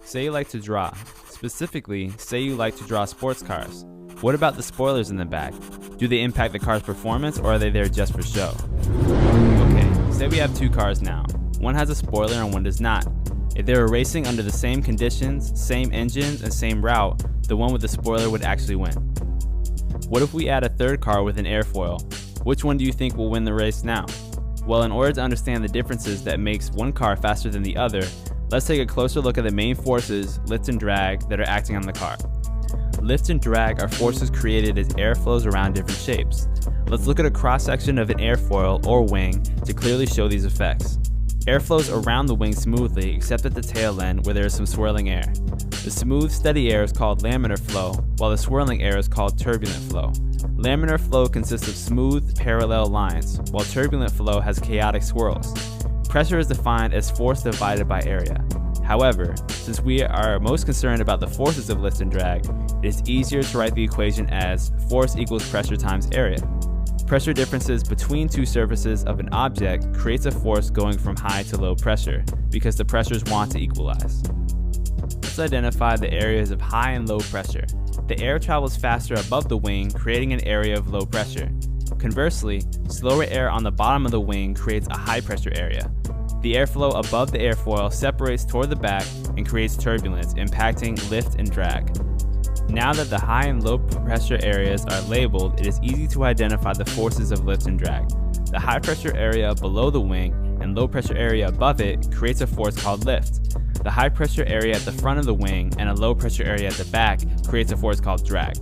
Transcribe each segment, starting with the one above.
Say you like to draw. Specifically, say you like to draw sports cars. What about the spoilers in the back? Do they impact the car's performance, or are they there just for show? Okay, say we have two cars now. One has a spoiler and one does not. If they were racing under the same conditions, same engines, and same route, the one with the spoiler would actually win. What if we add a third car with an airfoil? Which one do you think will win the race now? Well, in order to understand the differences that makes one car faster than the other, let's take a closer look at the main forces, lift and drag, that are acting on the car. Lift and drag are forces created as air flows around different shapes. Let's look at a cross-section of an airfoil or wing to clearly show these effects. Air flows around the wing smoothly, except at the tail end where there is some swirling air. The smooth, steady air is called laminar flow, while the swirling air is called turbulent flow. Laminar flow consists of smooth, parallel lines, while turbulent flow has chaotic swirls. Pressure is defined as force divided by area. However, since we are most concerned about the forces of lift and drag, it is easier to write the equation as force equals pressure times area. Pressure differences between two surfaces of an object creates a force going from high to low pressure, because the pressures want to equalize. Let's identify the areas of high and low pressure. The air travels faster above the wing, creating an area of low pressure. Conversely, slower air on the bottom of the wing creates a high pressure area. The airflow above the airfoil separates toward the back and creates turbulence, impacting lift and drag. Now that the high and low pressure areas are labeled, it is easy to identify the forces of lift and drag. The high pressure area below the wing and low pressure area above it creates a force called lift. The high pressure area at the front of the wing and a low pressure area at the back creates a force called drag.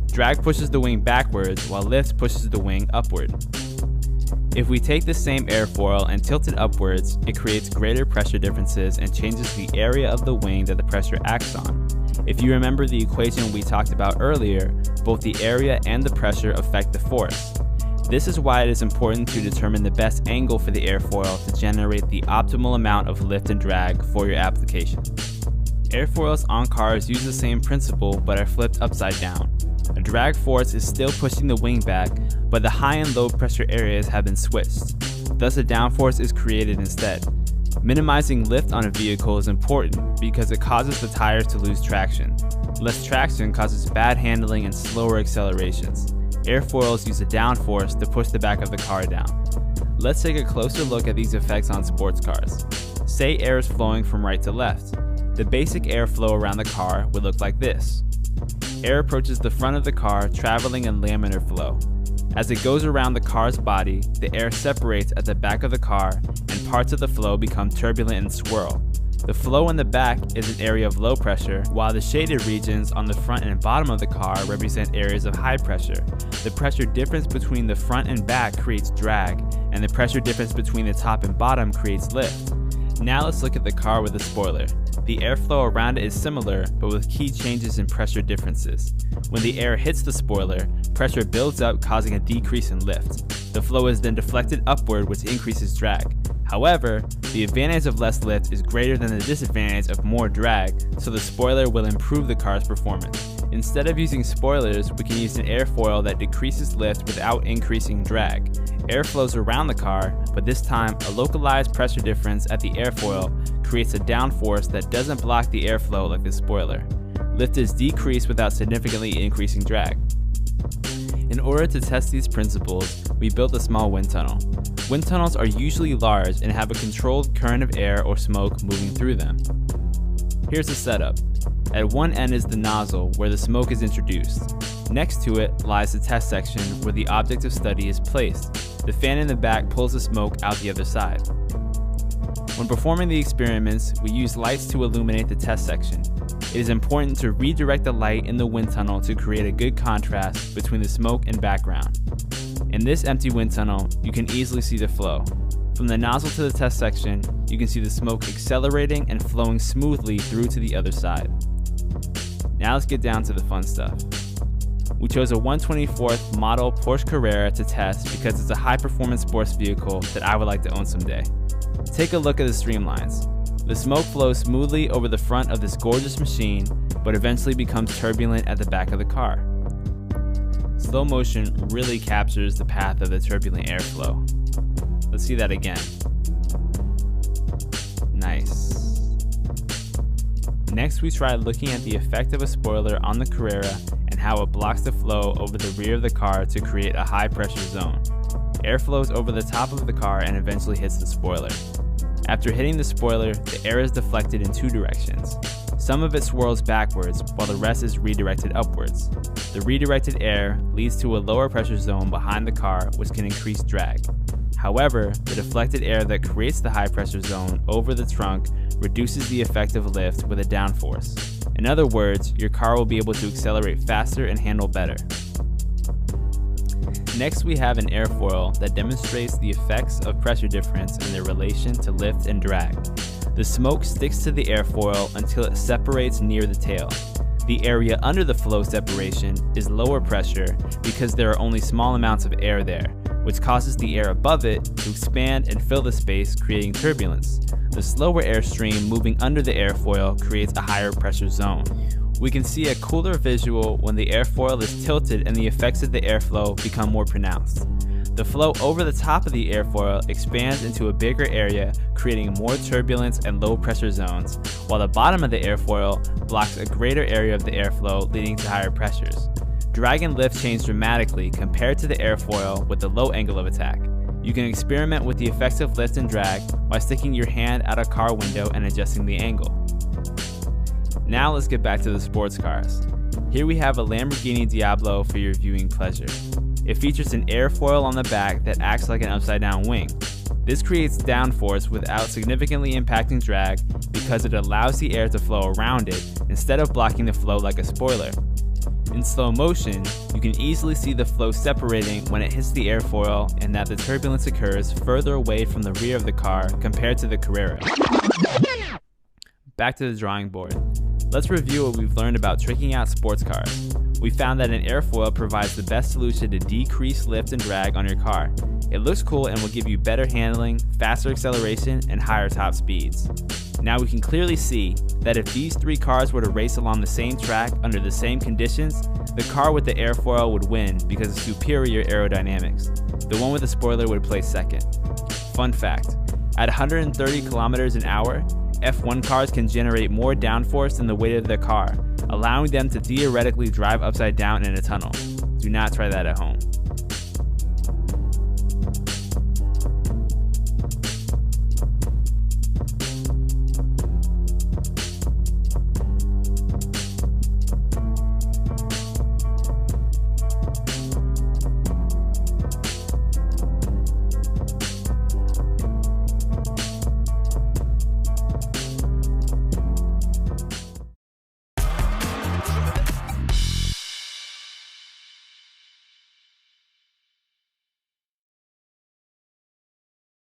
Drag pushes the wing backwards, while lift pushes the wing upward. If we take the same airfoil and tilt it upwards, it creates greater pressure differences and changes the area of the wing that the pressure acts on. If you remember the equation we talked about earlier, both the area and the pressure affect the force. This is why it is important to determine the best angle for the airfoil to generate the optimal amount of lift and drag for your application. Airfoils on cars use the same principle but are flipped upside down. A drag force is still pushing the wing back, but the high and low pressure areas have been switched. Thus a downforce is created instead. Minimizing lift on a vehicle is important because it causes the tires to lose traction. Less traction causes bad handling and slower accelerations. Airfoils use a downforce to push the back of the car down. Let's take a closer look at these effects on sports cars. Say air is flowing from right to left. The basic airflow around the car would look like this. Air approaches the front of the car, traveling in laminar flow. As it goes around the car's body, the air separates at the back of the car, and parts of the flow become turbulent and swirl. The flow in the back is an area of low pressure, while the shaded regions on the front and bottom of the car represent areas of high pressure. The pressure difference between the front and back creates drag, and the pressure difference between the top and bottom creates lift. Now let's look at the car with the spoiler. The airflow around it is similar, but with key changes in pressure differences. When the air hits the spoiler, pressure builds up, causing a decrease in lift. The flow is then deflected upward, which increases drag. However, the advantage of less lift is greater than the disadvantage of more drag, so the spoiler will improve the car's performance. Instead of using spoilers, we can use an airfoil that decreases lift without increasing drag. Air flows around the car, but this time a localized pressure difference at the airfoil creates a downforce that doesn't block the airflow like the spoiler. Lift is decreased without significantly increasing drag. In order to test these principles, we built a small wind tunnel. Wind tunnels are usually large and have a controlled current of air or smoke moving through them. Here's the setup. At one end is the nozzle where the smoke is introduced. Next to it lies the test section where the object of study is placed. The fan in the back pulls the smoke out the other side. When performing the experiments, we use lights to illuminate the test section. It is important to redirect the light in the wind tunnel to create a good contrast between the smoke and background. In this empty wind tunnel, you can easily see the flow. From the nozzle to the test section, you can see the smoke accelerating and flowing smoothly through to the other side. Now let's get down to the fun stuff. We chose a 1/24th model Porsche Carrera to test because it's a high-performance sports vehicle that I would like to own someday. Take a look at the streamlines. The smoke flows smoothly over the front of this gorgeous machine, but eventually becomes turbulent at the back of the car. Slow motion really captures the path of the turbulent airflow. Let's see that again. Nice. Next, we tried looking at the effect of a spoiler on the Carrera and how it blocks the flow over the rear of the car to create a high pressure zone. Air flows over the top of the car and eventually hits the spoiler. After hitting the spoiler, the air is deflected in two directions. Some of it swirls backwards, while the rest is redirected upwards. The redirected air leads to a lower pressure zone behind the car, which can increase drag. However, the deflected air that creates the high pressure zone over the trunk reduces the effective lift with a downforce. In other words, your car will be able to accelerate faster and handle better. Next, we have an airfoil that demonstrates the effects of pressure difference and their relation to lift and drag. The smoke sticks to the airfoil until it separates near the tail. The area under the flow separation is lower pressure because there are only small amounts of air there, which causes the air above it to expand and fill the space, creating turbulence. The slower airstream moving under the airfoil creates a higher pressure zone. We can see a cooler visual when the airfoil is tilted and the effects of the airflow become more pronounced. The flow over the top of the airfoil expands into a bigger area, creating more turbulence and low pressure zones, while the bottom of the airfoil blocks a greater area of the airflow, leading to higher pressures. Drag and lift change dramatically compared to the airfoil with the low angle of attack. You can experiment with the effects of lift and drag by sticking your hand out a car window and adjusting the angle. Now let's get back to the sports cars. Here we have a Lamborghini Diablo for your viewing pleasure. It features an airfoil on the back that acts like an upside down wing. This creates downforce without significantly impacting drag because it allows the air to flow around it instead of blocking the flow like a spoiler. In slow motion, you can easily see the flow separating when it hits the airfoil and that the turbulence occurs further away from the rear of the car compared to the Carrera. Back to the drawing board. Let's review what we've learned about tricking out sports cars. We found that an airfoil provides the best solution to decrease lift and drag on your car. It looks cool and will give you better handling, faster acceleration, and higher top speeds. Now we can clearly see that if these three cars were to race along the same track under the same conditions, the car with the airfoil would win because of superior aerodynamics. The one with the spoiler would place second. Fun fact, at 130 kilometers an hour, F1 cars can generate more downforce than the weight of their car, allowing them to theoretically drive upside down in a tunnel. Do not try that at home.